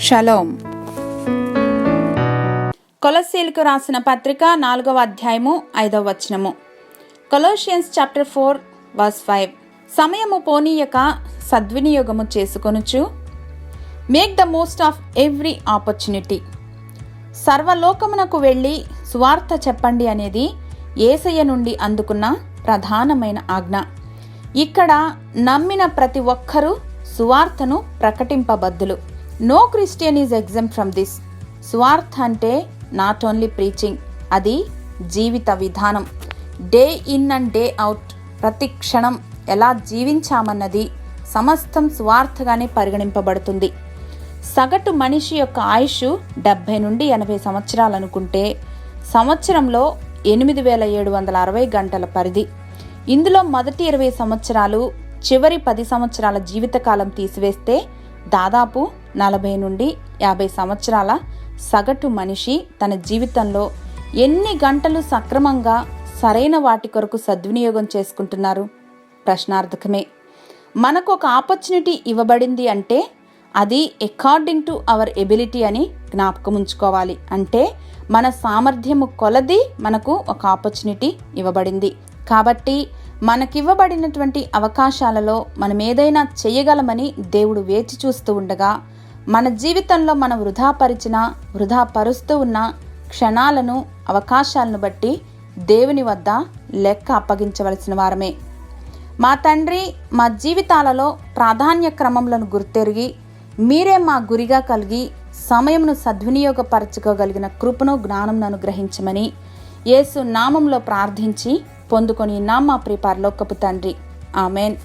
Shalom. కొలస్సీలకు రాసిన పత్రిక 4వ అధ్యాయము 5వ వచనము. Colossians chapter 4 verse 5. సమయము పోనీయక సద్వినియోగము చేసుకొనుచు make the most of every opportunity. సర్వలోకమునకు వెళ్ళి సువార్త చెప్పండి అనేది యేసయ్య నుండి అందుకున్న ప్రధానమైన ఆజ్ఞ. ఇక్కడ నమ్మిన ప్రతి ఒక్కరూ సువార్తను ప్రకటింపబద్దులు. No Christian is exempt from this. సువార్త అంటే నాట్ ఓన్లీ ప్రీచింగ్, అది జీవిత విధానం. Day in and day out, ప్రతి క్షణం ఎలా జీవించామన్నది సమస్తం సువార్తగానే పరిగణింపబడుతుంది. సగటు మనిషి యొక్క ఆయుష్ 70 నుండి 80 సంవత్సరాలు అనుకుంటే సంవత్సరంలో 8760 గంటల పరిధి. ఇందులో మొదటి 20 సంవత్సరాలు, చివరి 10 సంవత్సరాల జీవితకాలం తీసివేస్తే దాదాపు 40 నుండి 50 సంవత్సరాల సగటు మనిషి తన జీవితంలో ఎన్ని గంటలు సక్రమంగా సరైన వాటి కొరకు సద్వినియోగం చేసుకుంటున్నారు? ప్రశ్నార్థకమే. మనకు ఒక ఆపర్చునిటీ ఇవ్వబడింది అంటే అది అకార్డింగ్ టు అవర్ ఎబిలిటీ అని జ్ఞాపకం ఉంచుకోవాలి. అంటే మన సామర్థ్యము కొలది మనకు ఒక ఆపర్చునిటీ ఇవ్వబడింది. కాబట్టి మనకివ్వబడినటువంటి అవకాశాలలో మనం ఏదైనా చేయగలమని దేవుడు వేచి చూస్తూ ఉండగా, మన జీవితంలో మనం వృధా పరుస్తూ ఉన్న క్షణాలను, అవకాశాలను బట్టి దేవుని వద్ద లెక్క అప్పగించవలసిన వారమే. మా తండ్రి, మా జీవితాలలో ప్రాధాన్య క్రమములను గుర్తెరిగి మీరే మా గురిగా కలిగి సమయమును సద్వినియోగపరచుకోగలిగిన కృపను, జ్ఞానంను అనుగ్రహించమని యేసు నామంలో ప్రార్థించి పొందుకొని మా ప్రియ పరలోకపు తండ్రి. ఆమెన్.